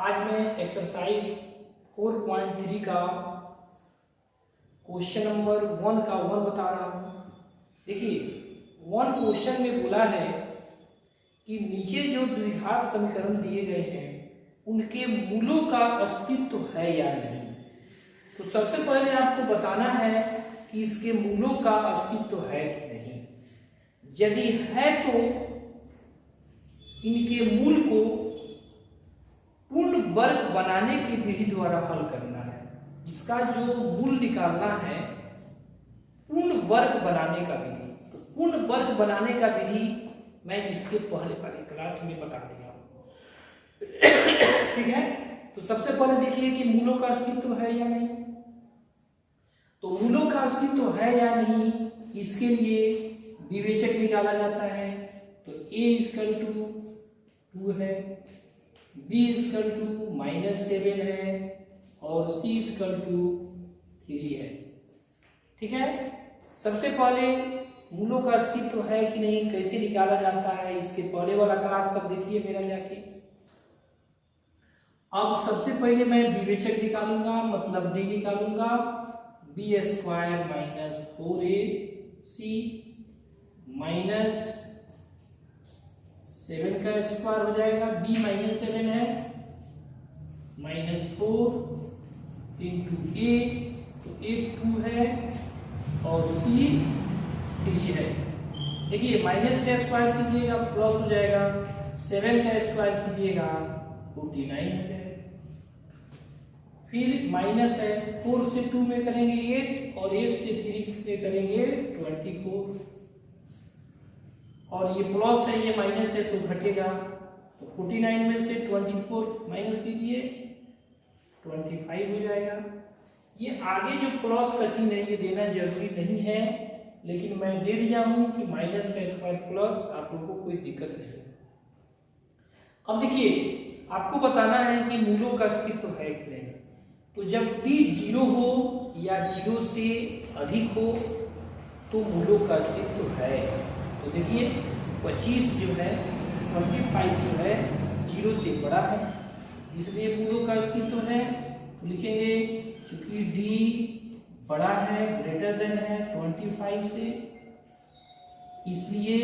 आज मैं एक्सरसाइज 4.3 का क्वेश्चन नंबर 1 का 1 बता रहा हूँ। देखिए 1 क्वेश्चन में बोला है कि नीचे जो द्विघात समीकरण दिए गए हैं उनके मूलों का अस्तित्व है या नहीं। तो सबसे पहले आपको बताना है कि इसके मूलों का अस्तित्व है कि नहीं। यदि है तो इनके मूल को पूर्ण वर्ग बनाने की विधि द्वारा हल करना है। इसका जो मूल निकालना है पूर्ण वर्ग बनाने का विधि। तो पूर्ण वर्ग बनाने का विधि मैं इसके पहले वाली क्लास में बता दिया हूं। ठीक है, तो सबसे पहले देखिए कि मूलों का अस्तित्व है या नहीं। तो मूलों का अस्तित्व है या नहीं इसके लिए विवेचक निकाला जाता है। तो a = 2 है, b = -7 है और c = 3 है। ठीक है, सबसे पहले मूलों का अस्तित्व है कि नहीं कैसे निकाला जाता है इसके पहले वाला क्लास सब देखिए मेरा जाके। अब सबसे पहले मैं विवेचक निकालूंगा, मतलब d निकालूंगा। b² - 4ac -7 का स्क्वायर हो जाएगा। b -7 है, -4 × a, तो a 2 है और c 3 है। देखिए माइनस का स्क्वायर कीजिएगा प्लस हो जाएगा, 7 का स्क्वायर कीजिएगा 49 हो जाएगा। फिर माइनस है, 4 से 2 में करेंगे 8 और 8 से 3 में करेंगे 24 और ये प्लस है ये माइनस है तो घटेगा। तो 49 में से 24 माइनस कीजिए 25 हो जाएगा। ये आगे जो प्लस का चिन्ह है ये देना जरूरी नहीं है, लेकिन मैं दे दिया हूं कि माइनस का स्क्वायर प्लस, आप लोगों को कोई दिक्कत नहीं। अब देखिए आपको बताना है कि मूलों का अस्तित्व है कि नहीं। तो जब t 0 हो या 0 से अधिक हो तो मूलों का अस्तित्व है। तो देखिए 25 जो है 25 जो है 0 से बड़ा है इसलिए मूलों का अस्तित्व है। तो लिखेंगे क्योंकि d बड़ा है ग्रेटर देन है 25 से, इसलिए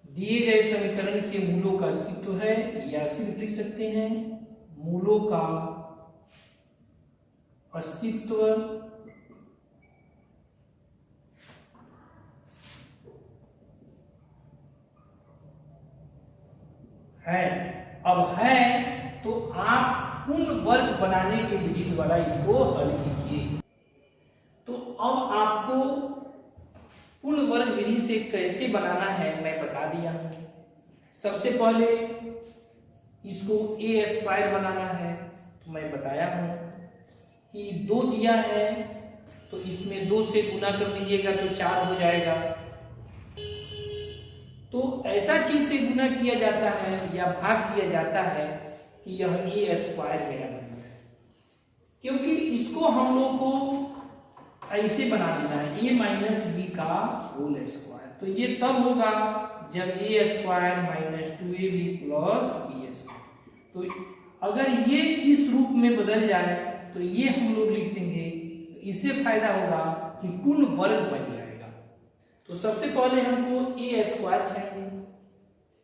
दिए गए समीकरण के मूलों का अस्तित्व है। या सिर्फ लिख सकते हैं मूलों का अस्तित्व है। अब है तो आप पूर्ण वर्ग बनाने के विधि द्वारा इसको हल कीजिए। तो अब आपको पूर्ण वर्ग विधि से कैसे बनाना है मैं बता दिया हूं। सबसे पहले इसको a² बनाना है। तो मैं बताया हूं कि 2 दिया है तो इसमें 2 से गुना कर दीजिएगा तो 4 हो जाएगा। तो ऐसा चीज से गुना किया जाता है या भाग किया जाता है कि यह a² मेरा बन जाए, क्योंकि इसको हम लोग को ऐसे बना देना है a - b का होल स्क्वायर। तो ये तब होगा जब a² - 2ab + b²। तो अगर ये इस रूप में बदल जाए तो ये हम लोग लिख देंगे, तो इससे फायदा होगा कि पूर्ण वर्ग बन जाएगा। तो सबसे पहले हमको a² चाहिए,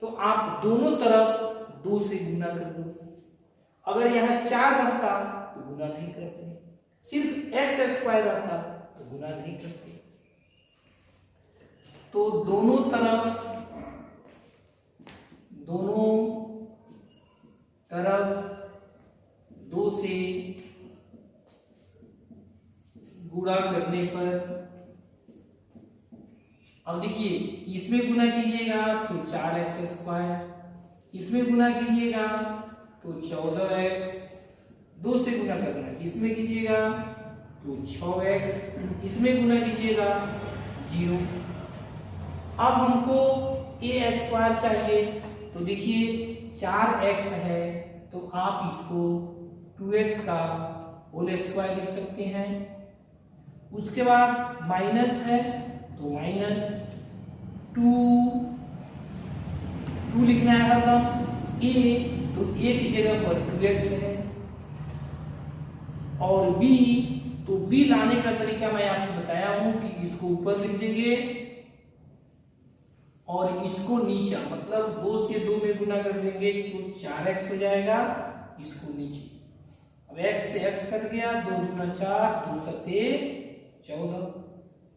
तो आप दोनों तरफ 2 से गुना कर दो। अगर यहाँ 4 रहता तो गुना नहीं करते, सिर्फ x² रहता तो गुना नहीं करते। तो दोनों तरफ 2 से गुणा करने पर, अब देखिए इसमें गुना कीजिएगा तो 4x², इसमें गुना कीजिएगा तो 14x, 2 से गुना करना है, इसमें कीजिएगा तो 6x, इसमें गुना कीजिएगा 0। अब हमको a² चाहिए। तो देखिए 4x है तो आप इसको 2x का होल स्क्वायर लिख सकते हैं। उसके बाद माइनस है तो -2 लिखना है, मतलब a तो a की जगह पर 2x है, और b, तो b लाने का तरीका मैं आपको बताया हूं कि इसको ऊपर लिख देंगे और इसको नीचे, मतलब 2 से 2 में गुना कर देंगे तो 4x हो जाएगा, इसको नीचे। अब x से x कट गया, 2 दूना 4, 2 सते 14,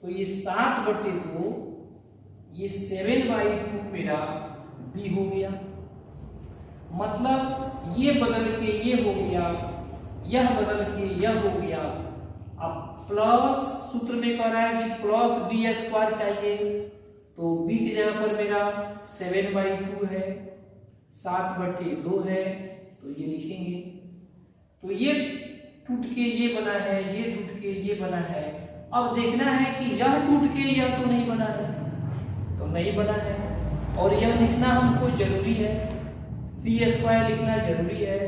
तो ये 7/2, ये 7/2 मेरा b हो गया। मतलब ये बदल के ये हो गया, यह बदल के यह हो गया। अब प्लस, सूत्र में कह रहा है कि प्लस b² चाहिए, तो b की जगह पर मेरा 7/2 है, 7/2 है, तो ये लिखेंगे। तो ये टूट के ये बना है, ये टूट के ये बना है। अब देखना है कि यह टूट के यह तो नहीं बना है, तो नहीं बना है, और यह लिखना हमको जरूरी है, b² लिखना जरूरी है,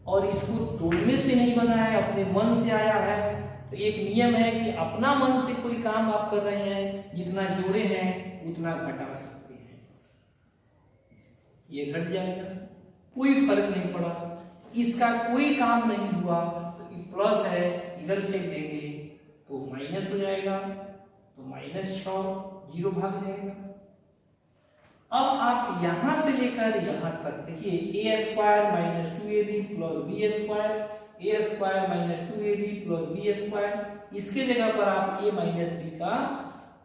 और इसको तोड़ने से नहीं बना है, अपने मन से आया है। तो एक नियम है कि अपना मन से कोई काम आप कर रहे हैं, जितना जोड़े हैं उतना घटा सकते हैं, ये घट जाएगा, कोई फर्क नहीं पड़ा, इसका कोई काम नहीं हुआ, तो प्लस है, इधर फेंक देंगे तो माइनस हो जाएगा, तो -6, 0 भाग जाएगा। अब आप यहां से लेकर यहां तक देखिए, a² - 2ab + b², a² - 2ab + b², इसके जगह पर आप a - b का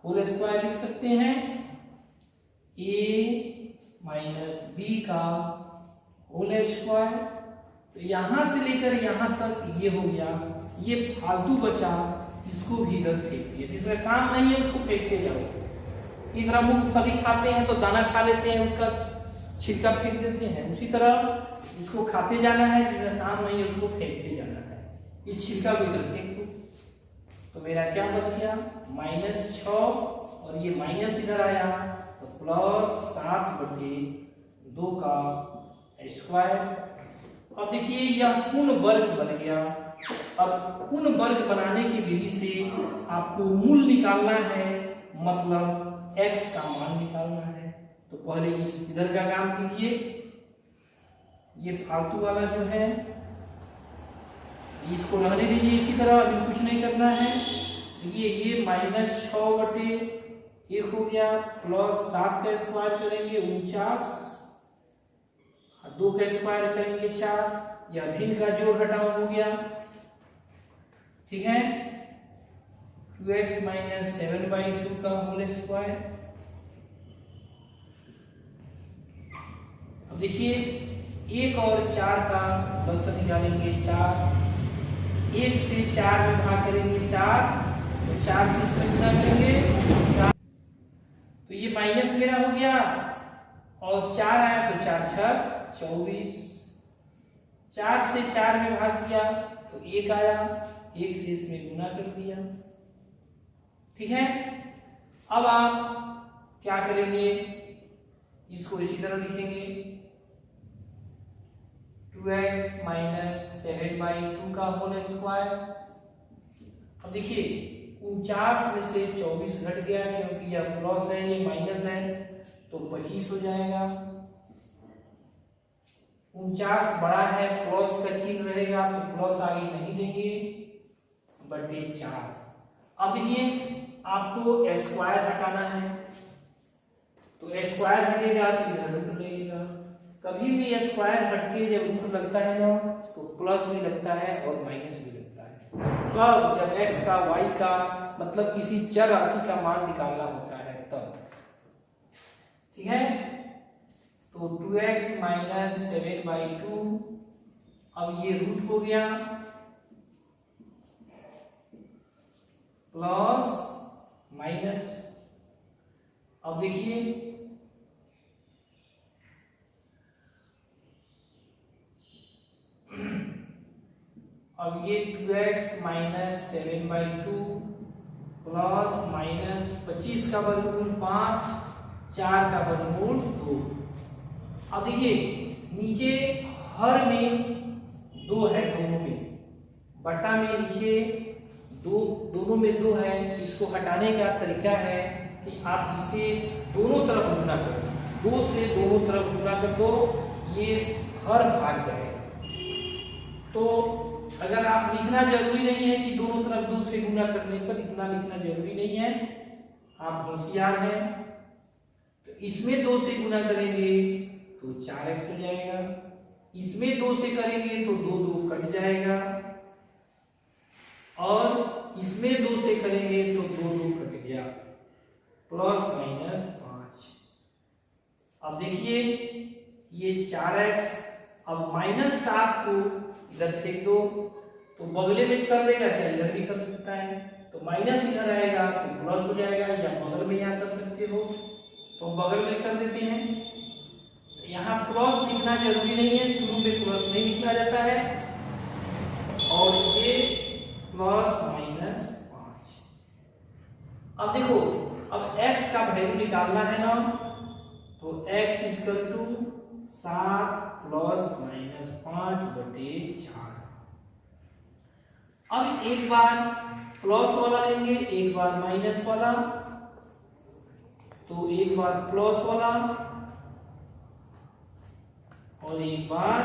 होल स्क्वायर लिख सकते हैं, a - b का होल स्क्वायर। तो यहां से लेकर यहां तक ये हो गया, ये फालतू बचा, इसको भी इधर फेंक दिया, जिसका काम नहीं है उसको फेंकते जाओ। इधर मूंगफली खाते हैं तो दाना खा लेते हैं, उसका छिलका फेंक देते हैं, उसी तरह इसको खाते जाना है, जिसका काम नहीं है उसको फेंकते जाना है, इस छिलका को इधर फेंक दो। तो मेरा क्या बच गया, -6, और ये माइनस इधर आया, तो प्लस 7/2 का स्क्वायर। अब देखिए यह पूर्ण वर्ग बन गया। अब पूर्ण वर्ग बनाने की विधि से आपको मूल निकालना है, मतलब x का मान निकालना है। तो पहले इस इधर का काम कीजिए, ये फालतू वाला जो है इसको रहने दीजिए इसी तरह, अभी कुछ नहीं करना है। देखिए ये -6/1 हो गया, प्लस 7 का स्क्वायर करेंगे 49, 2 का स्क्वायर करेंगे 4, या भिन्न का जोड़ घटाव हो गया, ठीक है, 2x - 7/2 का होल स्क्वायर। अब देखिए 1 और 4 का लसन निकालेंगे, 4, 1 से 4 में भाग करेंगे 4, तो 4 से इसमें गुणा करेंगे 4, तो ये माइनस मेरा हो गया, और 4 आया तो 4 × 6 = 24, 4 से 4 में भाग किया तो 1 आया, 1 से इसमें गुना कर दिया, ठीक है। अब आप क्या करेंगे, इसको इसी तरह लिखेंगे, 2x - 7/2 का होल स्क्वायर। अब देखिए 49 में से 24 घट गया, क्योंकि यह प्लस है ये माइनस है, तो 25 हो जाएगा। 49 बड़ा है, प्लस का चिन्ह रहेगा, तो प्लस आगे नहीं देंगे, /4। अब देखिए आपको स्क्वायर हटाना है, तो स्क्वायर हटेगा तो इधर रूट लगेगा। कभी भी स्क्वायर हटके जब रूट लगता है ना, तो प्लस भी लगता है और माइनस भी लगता है। कब, जब x का y का मतलब किसी चर राशि का मान निकालना होता है तब, ठीक है। तो 2x - 7/2, अब ये रूट हो गया, प्लस माइनस। अब देखिए अब ये 2x - 7/2 प्लस माइनस 25 का वर्गमूल 5, 4 का वर्गमूल 2। अब देखिए नीचे हर में 2 है, दोनों में, बटा में नीचे दोनों में 2 है। इसको हटाने का तरीका है कि आप इसे दोनों तरफ गुना करो, 2 से दोनों तरफ गुना कर दो, ये और भाग जाएगा। तो अगर आप लिखना जरूरी नहीं है कि दोनों तरफ 2 से गुना करने पर, इतना लिखना जरूरी नहीं है, आप होशियार हैं। तो इसमें 2 से गुना करेंगे तो 4x हो जाएगा, इसमें 2 से करेंगे तो 2 2 कट जाएगा, और इसमें 2 से करेंगे तो 2 2 कट गया, प्लस माइनस 5। अब देखिए ये 4x, अब -7 को इधर फेंक दो तो बगले में कर देगा, चाहे इधर भी कर सकता है। तो माइनस इधर आएगा तो प्लस हो जाएगा, या बगल में यहाँ कर सकते हो तो बगल में कर देते हैं। यहाँ प्लस लिखना जरूरी नहीं है, शुरू में प्लस नहीं लिखा जाता है, और ये प्लस माइनस 5। अब देखो, अब x का वैल्यू निकालना है ना, तो x equal to 7 plus minus 5/4। अब एक बार प्लस वाला लेंगे, एक बार माइनस वाला, तो एक बार प्लस वाला और एक बार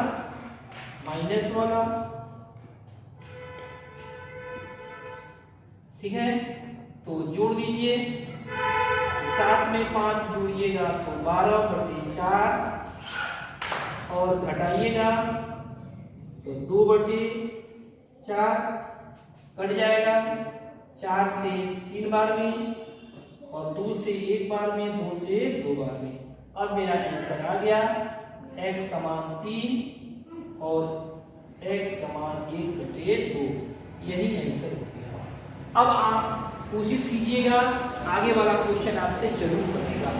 माइनस वाला, ठीक है। तो जोड़ दीजिए, 7 में 5 जोड़िएगा तो 12/4, और घटाइएगा तो 2/4 कट जाएगा, 4 से 3 बार में, और 2 से 1 बार में, 2 से 2 बार में। अब मेरा आंसर आ गया, x का मान 3 और x का मान 1/2, यही आंसर हो गया। अब आप कोशिश कीजिएगा, आगे वाला क्वेश्चन आपसे जरूर बनेगा।